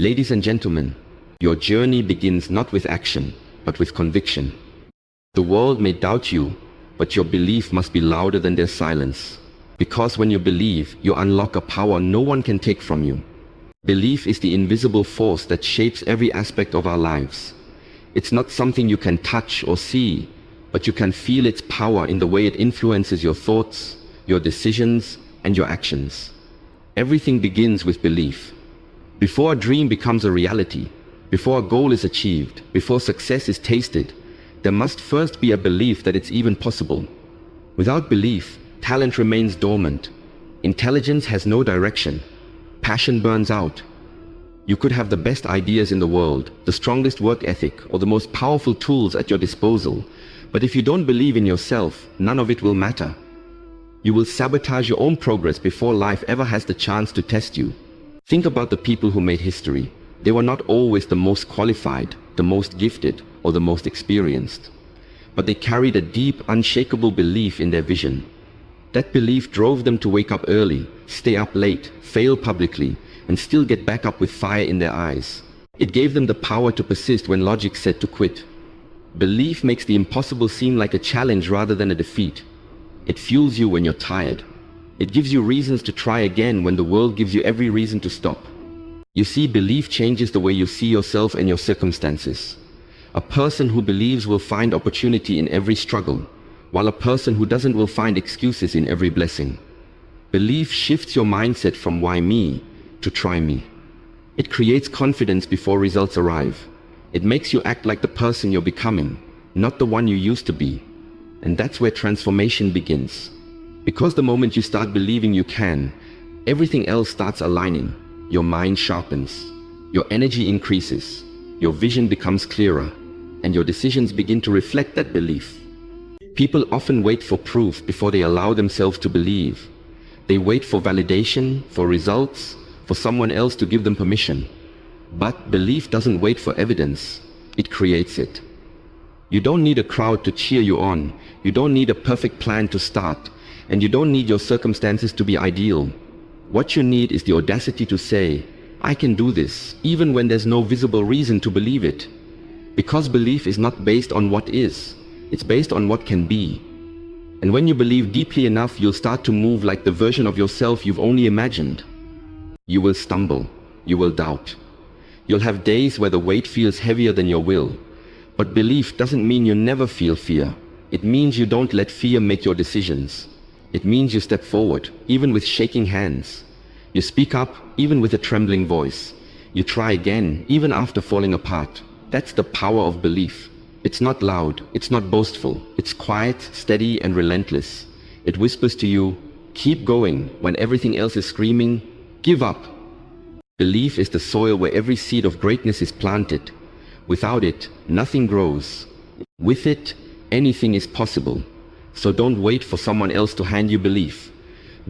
Ladies and gentlemen, your journey begins not with action, but with conviction. The world may doubt you, but your belief must be louder than their silence. Because when you believe, you unlock a power no one can take from you. Belief is the invisible force that shapes every aspect of our lives. It's not something you can touch or see, but you can feel its power in the way it influences your thoughts, your decisions, and your actions. Everything begins with belief. Before a dream becomes a reality, before a goal is achieved, before success is tasted, there must first be a belief that it's even possible. Without belief, talent remains dormant. Intelligence has no direction. Passion burns out. You could have the best ideas in the world, the strongest work ethic, or the most powerful tools at your disposal, but if you don't believe in yourself, none of it will matter. You will sabotage your own progress before life ever has the chance to test you. Think about the people who made history. They were not always the most qualified, the most gifted, or the most experienced. But they carried a deep, unshakable belief in their vision. That belief drove them to wake up early, stay up late, fail publicly, and still get back up with fire in their eyes. It gave them the power to persist when logic said to quit. Belief makes the impossible seem like a challenge rather than a defeat. It fuels you when you're tired. It gives you reasons to try again when the world gives you every reason to stop. You see, belief changes the way you see yourself and your circumstances. A person who believes will find opportunity in every struggle, while a person who doesn't will find excuses in every blessing. Belief shifts your mindset from why me to try me. It creates confidence before results arrive. It makes you act like the person you're becoming, not the one you used to be. And that's where transformation begins. Because the moment you start believing you can, everything else starts aligning. Your mind sharpens, your energy increases, your vision becomes clearer, and your decisions begin to reflect that belief. People often wait for proof before they allow themselves to believe. They wait for validation, for results, for someone else to give them permission. But belief doesn't wait for evidence, it creates it. You don't need a crowd to cheer you on, you don't need a perfect plan to start, and you don't need your circumstances to be ideal. What you need is the audacity to say, I can do this, even when there's no visible reason to believe it. Because belief is not based on what is, it's based on what can be. And when you believe deeply enough, you'll start to move like the version of yourself you've only imagined. You will stumble, you will doubt. You'll have days where the weight feels heavier than your will. But belief doesn't mean you never feel fear. It means you don't let fear make your decisions. It means you step forward, even with shaking hands. You speak up, even with a trembling voice. You try again, even after falling apart. That's the power of belief. It's not loud, it's not boastful. It's quiet, steady, and relentless. It whispers to you, keep going, when everything else is screaming, give up. Belief is the soil where every seed of greatness is planted. Without it, nothing grows. With it, anything is possible. So don't wait for someone else to hand you belief.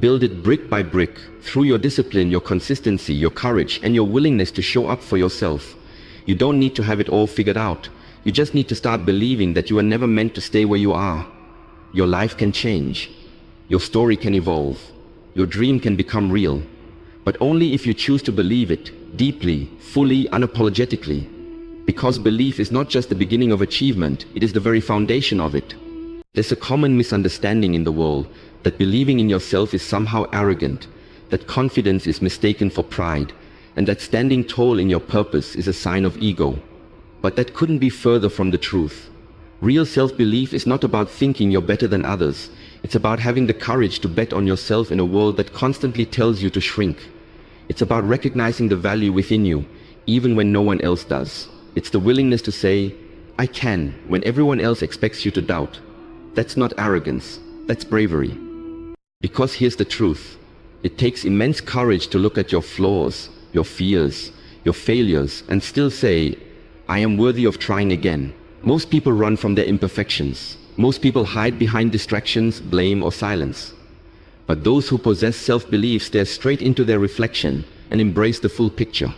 Build it brick by brick, through your discipline, your consistency, your courage, and your willingness to show up for yourself. You don't need to have it all figured out. You just need to start believing that you are never meant to stay where you are. Your life can change. Your story can evolve. Your dream can become real. But only if you choose to believe it, deeply, fully, unapologetically. Because belief is not just the beginning of achievement, it is the very foundation of it. There's a common misunderstanding in the world that believing in yourself is somehow arrogant, that confidence is mistaken for pride, and that standing tall in your purpose is a sign of ego. But that couldn't be further from the truth. Real self-belief is not about thinking you're better than others. It's about having the courage to bet on yourself in a world that constantly tells you to shrink. It's about recognizing the value within you, even when no one else does. It's the willingness to say, I can, when everyone else expects you to doubt. That's not arrogance, that's bravery. Because here's the truth. It takes immense courage to look at your flaws, your fears, your failures, and still say, I am worthy of trying again. Most people run from their imperfections. Most people hide behind distractions, blame, or silence. But those who possess self-belief stare straight into their reflection and embrace the full picture.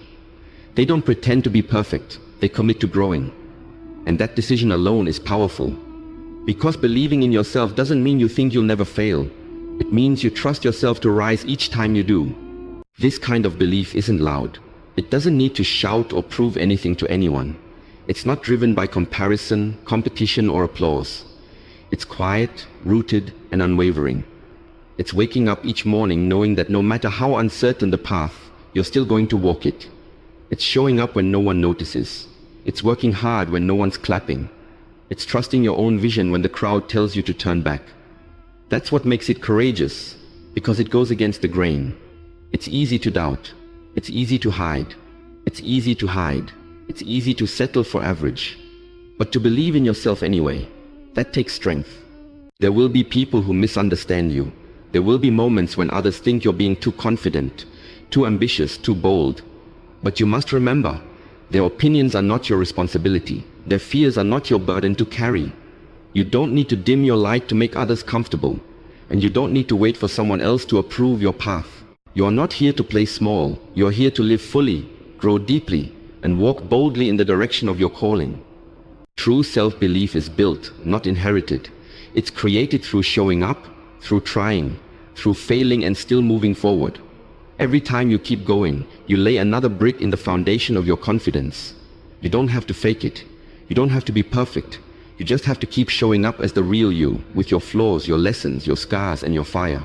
They don't pretend to be perfect, they commit to growing. And that decision alone is powerful. Because believing in yourself doesn't mean you think you'll never fail. It means you trust yourself to rise each time you do. This kind of belief isn't loud. It doesn't need to shout or prove anything to anyone. It's not driven by comparison, competition, or applause. It's quiet, rooted, and unwavering. It's waking up each morning knowing that no matter how uncertain the path, you're still going to walk it. It's showing up when no one notices. It's working hard when no one's clapping. It's trusting your own vision when the crowd tells you to turn back. That's what makes it courageous, because it goes against the grain. It's easy to doubt. It's easy to hide. It's easy to hide. It's easy to settle for average. But to believe in yourself anyway, that takes strength. There will be people who misunderstand you. There will be moments when others think you're being too confident, too ambitious, too bold. But you must remember, their opinions are not your responsibility. Their fears are not your burden to carry. You don't need to dim your light to make others comfortable. And you don't need to wait for someone else to approve your path. You are not here to play small. You are here to live fully, grow deeply, and walk boldly in the direction of your calling. True self-belief is built, not inherited. It's created through showing up, through trying, through failing and still moving forward. Every time you keep going, you lay another brick in the foundation of your confidence. You don't have to fake it. You don't have to be perfect. You just have to keep showing up as the real you, with your flaws, your lessons, your scars, and your fire.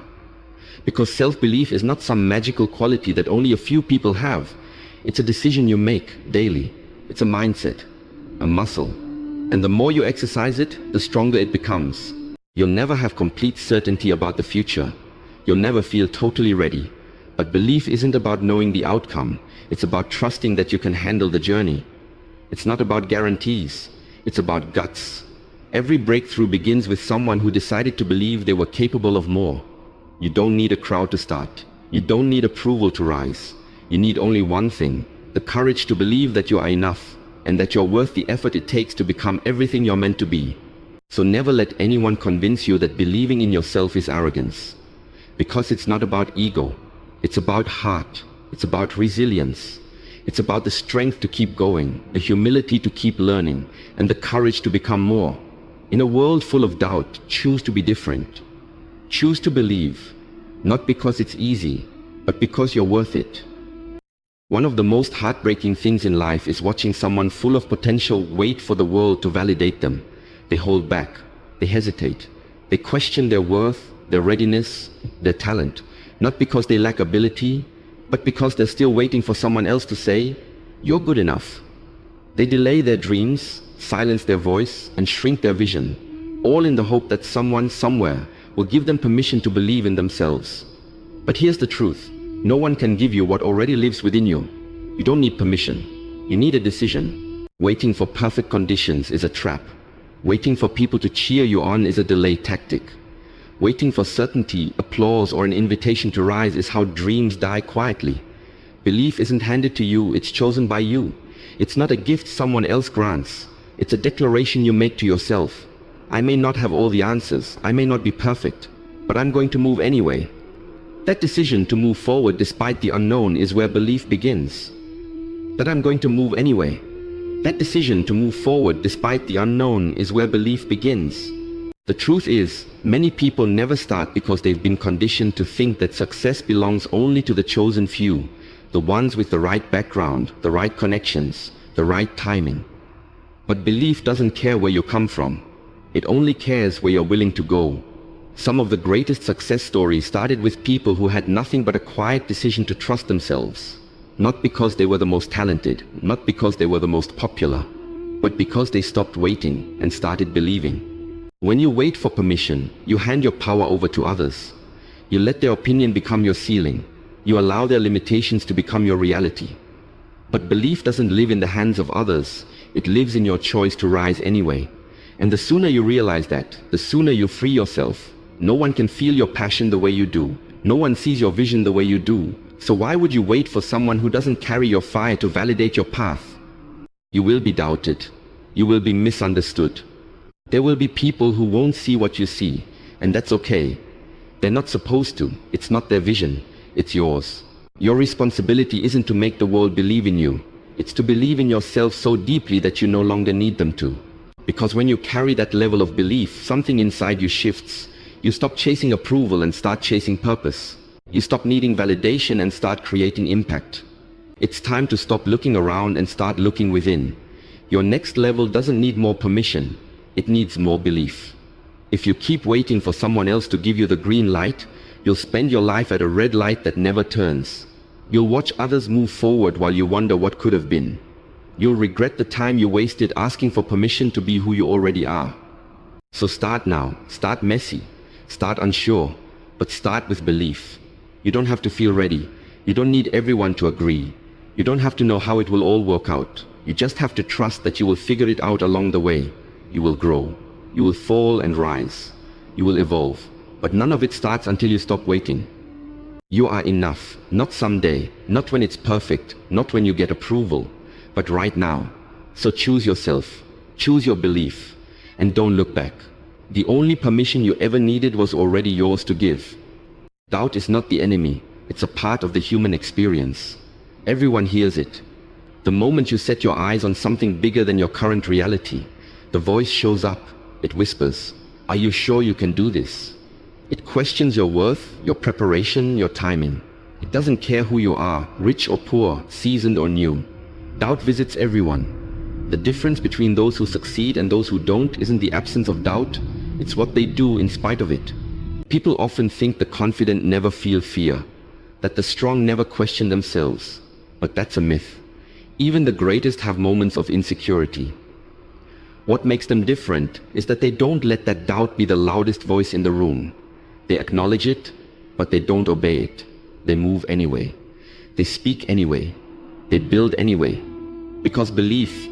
Because self-belief is not some magical quality that only a few people have. It's a decision you make daily. It's a mindset, a muscle. And the more you exercise it, the stronger it becomes. You'll never have complete certainty about the future. You'll never feel totally ready. But belief isn't about knowing the outcome. It's about trusting that you can handle the journey. It's not about guarantees. It's about guts. Every breakthrough begins with someone who decided to believe they were capable of more. You don't need a crowd to start. You don't need approval to rise. You need only one thing, the courage to believe that you are enough and that you're worth the effort it takes to become everything you're meant to be. So never let anyone convince you that believing in yourself is arrogance. Because it's not about ego. It's about heart. It's about resilience. It's about the strength to keep going, the humility to keep learning, and the courage to become more. In a world full of doubt, choose to be different. Choose to believe, not because it's easy, but because you're worth it. One of the most heartbreaking things in life is watching someone full of potential wait for the world to validate them. They hold back, they hesitate, they question their worth, their readiness, their talent, not because they lack ability, but because they're still waiting for someone else to say, "You're good enough." They delay their dreams, silence their voice, and shrink their vision, all in the hope that someone somewhere will give them permission to believe in themselves. But here's the truth. No one can give you what already lives within you. You don't need permission. You need a decision. Waiting for perfect conditions is a trap. Waiting for people to cheer you on is a delay tactic. Waiting for certainty, applause, or an invitation to rise is how dreams die quietly. Belief isn't handed to you, it's chosen by you. It's not a gift someone else grants. It's a declaration you make to yourself. I may not have all the answers, I may not be perfect, but I'm going to move anyway. That decision to move forward despite the unknown is where belief begins. That I'm going to move anyway. That decision to move forward despite the unknown is where belief begins. The truth is, many people never start because they've been conditioned to think that success belongs only to the chosen few, the ones with the right background, the right connections, the right timing. But belief doesn't care where you come from. It only cares where you're willing to go. Some of the greatest success stories started with people who had nothing but a quiet decision to trust themselves. Not because they were the most talented, not because they were the most popular, but because they stopped waiting and started believing. When you wait for permission, you hand your power over to others. You let their opinion become your ceiling. You allow their limitations to become your reality. But belief doesn't live in the hands of others. It lives in your choice to rise anyway. And the sooner you realize that, the sooner you free yourself. No one can feel your passion the way you do. No one sees your vision the way you do. So why would you wait for someone who doesn't carry your fire to validate your path? You will be doubted. You will be misunderstood. There will be people who won't see what you see, and that's okay. They're not supposed to. It's not their vision. It's yours. Your responsibility isn't to make the world believe in you. It's to believe in yourself so deeply that you no longer need them to. Because when you carry that level of belief, something inside you shifts. You stop chasing approval and start chasing purpose. You stop needing validation and start creating impact. It's time to stop looking around and start looking within. Your next level doesn't need more permission, it needs more belief. If you keep waiting for someone else to give you the green light, you'll spend your life at a red light that never turns. You'll watch others move forward while you wonder what could have been. You'll regret the time you wasted asking for permission to be who you already are. So start now. Start messy. Start unsure. But start with belief. You don't have to feel ready. You don't need everyone to agree. You don't have to know how it will all work out. You just have to trust that you will figure it out along the way. You will grow. You will fall and rise. You will evolve. But none of it starts until you stop waiting. You are enough. Not someday. Not when it's perfect. Not when you get approval. But right now. So choose yourself. Choose your belief. And don't look back. The only permission you ever needed was already yours to give. Doubt is not the enemy. It's a part of the human experience. Everyone hears it. The moment you set your eyes on something bigger than your current reality, the voice shows up. It whispers, "Are you sure you can do this?" It questions your worth, your preparation, your timing. It doesn't care who you are, rich or poor, seasoned or new. Doubt visits everyone. The difference between those who succeed and those who don't isn't the absence of doubt, it's what they do in spite of it. People often think the confident never feel fear, that the strong never question themselves. But that's a myth. Even the greatest have moments of insecurity. What makes them different is that they don't let that doubt be the loudest voice in the room. They acknowledge it, but they don't obey it. They move anyway. They speak anyway. They build anyway. Because belief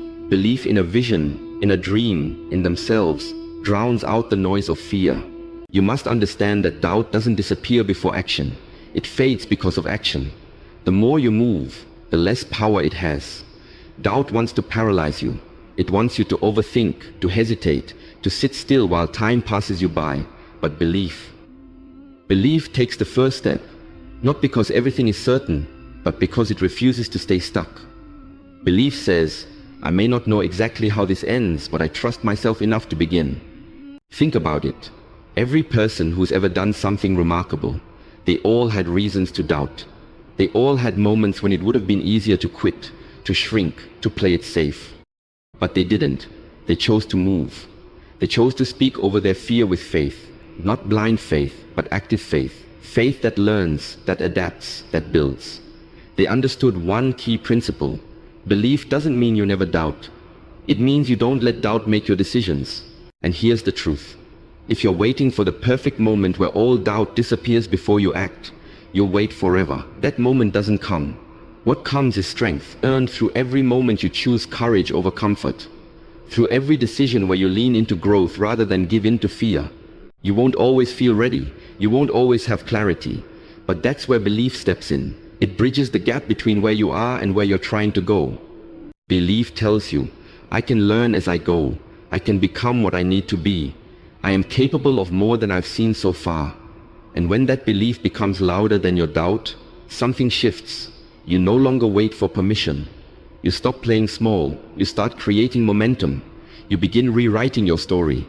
in a vision, in a dream, in themselves, drowns out the noise of fear. You must understand that doubt doesn't disappear before action. It fades because of action. The more you move, the less power it has. Doubt wants to paralyze you. It wants you to overthink, to hesitate, to sit still while time passes you by. But belief takes the first step, not because everything is certain, but because it refuses to stay stuck. Belief says, "I may not know exactly how this ends, but I trust myself enough to begin." Think about it. Every person who's ever done something remarkable, they all had reasons to doubt. They all had moments when it would have been easier to quit, to shrink, to play it safe. But they didn't. They chose to move. They chose to speak over their fear with faith, not blind faith, but active faith. Faith that learns, that adapts, that builds. They understood one key principle. Belief doesn't mean you never doubt. It means you don't let doubt make your decisions. And here's the truth. If you're waiting for the perfect moment where all doubt disappears before you act, you'll wait forever. That moment doesn't come. What comes is strength, earned through every moment you choose courage over comfort. Through every decision where you lean into growth rather than give in to fear. You won't always feel ready. You won't always have clarity. But that's where belief steps in. It bridges the gap between where you are and where you're trying to go. Belief tells you, "I can learn as I go. I can become what I need to be. I am capable of more than I've seen so far." And when that belief becomes louder than your doubt, something shifts. You no longer wait for permission. You stop playing small. You start creating momentum. You begin rewriting your story.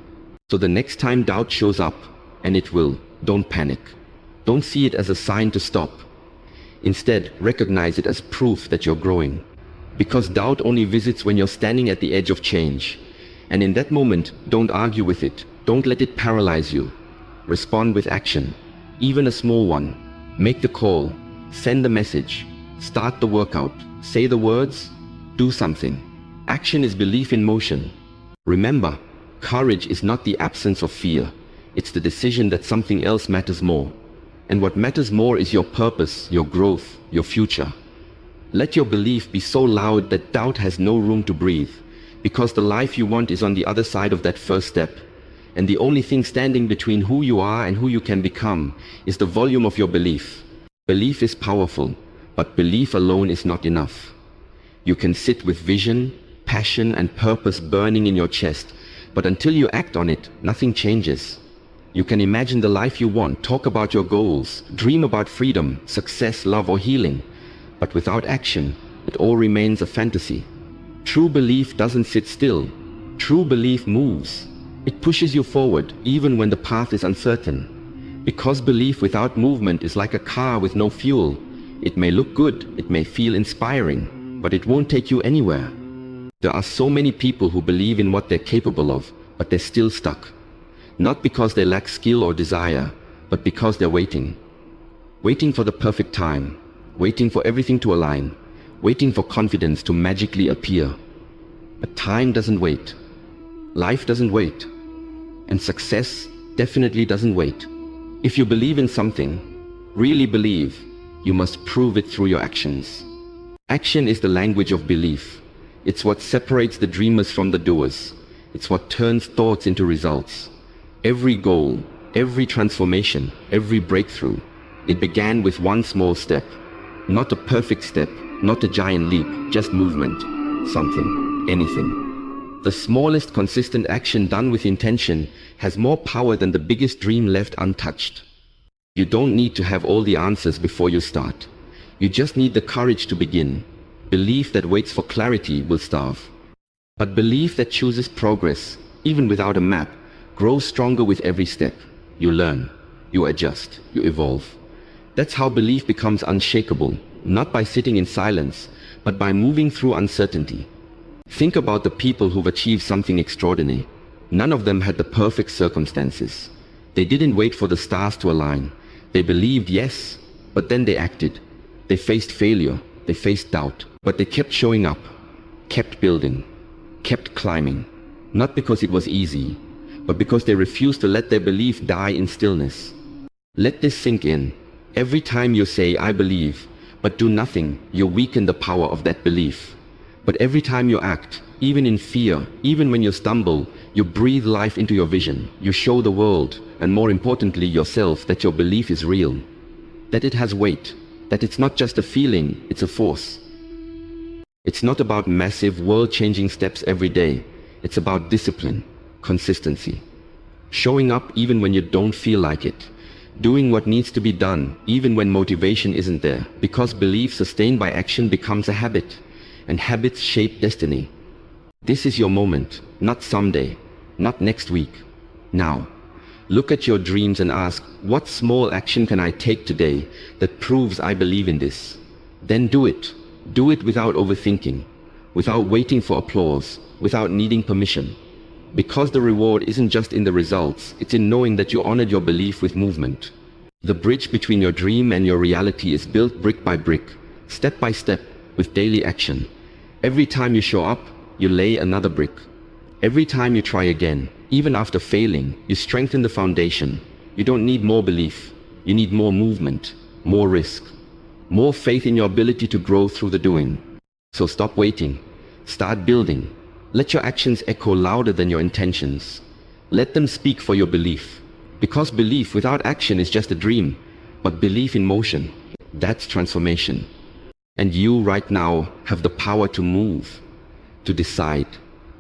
So the next time doubt shows up, and it will, don't panic. Don't see it as a sign to stop. Instead, recognize it as proof that you're growing. Because doubt only visits when you're standing at the edge of change. And in that moment, don't argue with it. Don't let it paralyze you. Respond with action. Even a small one. Make the call. Send the message. Start the workout. Say the words. Do something. Action is belief in motion. Remember, courage is not the absence of fear. It's the decision that something else matters more. And what matters more is your purpose, your growth, your future. Let your belief be so loud that doubt has no room to breathe. Because the life you want is on the other side of that first step. And the only thing standing between who you are and who you can become is the volume of your belief. Belief is powerful, but belief alone is not enough. You can sit with vision, passion, and purpose burning in your chest, but until you act on it, nothing changes. You can imagine the life you want, talk about your goals, dream about freedom, success, love, or healing, but without action, it all remains a fantasy. True belief doesn't sit still. True belief moves. It pushes you forward, even when the path is uncertain. Because belief without movement is like a car with no fuel. It may look good, it may feel inspiring, but it won't take you anywhere. There are so many people who believe in what they're capable of, but they're still stuck. Not because they lack skill or desire, but because they're waiting. Waiting for the perfect time, waiting for everything to align, waiting for confidence to magically appear. But time doesn't wait. Life doesn't wait. And success definitely doesn't wait. If you believe in something, really believe, you must prove it through your actions. Action is the language of belief. It's what separates the dreamers from the doers. It's what turns thoughts into results. Every goal, every transformation, every breakthrough, it began with one small step. Not a perfect step, not a giant leap, just movement. Something, anything. The smallest consistent action done with intention has more power than the biggest dream left untouched. You don't need to have all the answers before you start. You just need the courage to begin. Belief that waits for clarity will starve. But belief that chooses progress, even without a map, grows stronger with every step. You learn, you adjust, you evolve. That's how belief becomes unshakable, not by sitting in silence, but by moving through uncertainty. Think about the people who've achieved something extraordinary. None of them had the perfect circumstances. They didn't wait for the stars to align. They believed, yes, but then they acted. They faced failure, they faced doubt, but they kept showing up, kept building, kept climbing. Not because it was easy, but because they refused to let their belief die in stillness. Let this sink in. Every time you say, I believe, but do nothing, you weaken the power of that belief. But every time you act, even in fear, even when you stumble, you breathe life into your vision. You show the world, and more importantly yourself, that your belief is real. That it has weight. That it's not just a feeling, it's a force. It's not about massive, world-changing steps every day. It's about discipline, consistency. Showing up even when you don't feel like it. Doing what needs to be done, even when motivation isn't there. Because belief sustained by action becomes a habit. And habits shape destiny. This is your moment, not someday, not next week. Now, look at your dreams and ask, what small action can I take today that proves I believe in this? Then do it. Do it without overthinking, without waiting for applause, without needing permission. Because the reward isn't just in the results, it's in knowing that you honored your belief with movement. The bridge between your dream and your reality is built brick by brick, step by step, with daily action. Every time you show up, you lay another brick. Every time you try again, even after failing, you strengthen the foundation. You don't need more belief. You need more movement, more risk, more faith in your ability to grow through the doing. So stop waiting. Start building. Let your actions echo louder than your intentions. Let them speak for your belief. Because belief without action is just a dream, but belief in motion, that's transformation. And you right now have the power to move, to decide,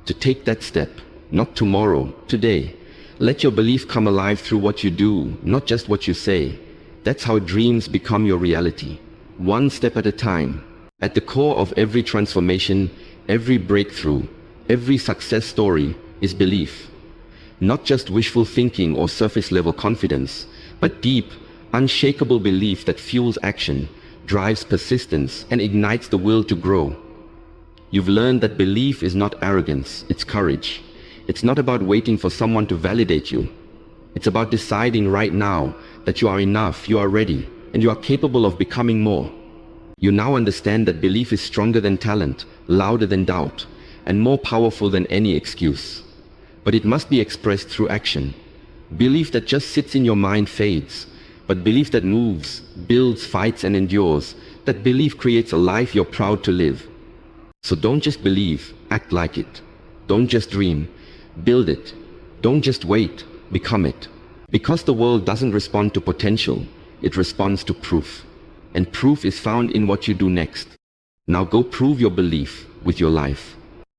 to take that step, not tomorrow, today. Let your belief come alive through what you do, not just what you say. That's how dreams become your reality, one step at a time. At the core of every transformation, every breakthrough, every success story is belief. Not just wishful thinking or surface-level confidence, but deep, unshakable belief that fuels action, drives persistence, and ignites the will to grow. You've learned that belief is not arrogance, it's courage. It's not about waiting for someone to validate you. It's about deciding right now that you are enough, you are ready, and you are capable of becoming more. You now understand that belief is stronger than talent, louder than doubt, and more powerful than any excuse. But it must be expressed through action. Belief that just sits in your mind fades, but belief that moves, builds, fights, and endures, that belief creates a life you're proud to live. So don't just believe, act like it. Don't just dream, build it. Don't just wait, become it. Because the world doesn't respond to potential, it responds to proof. And proof is found in what you do next. Now go prove your belief with your life.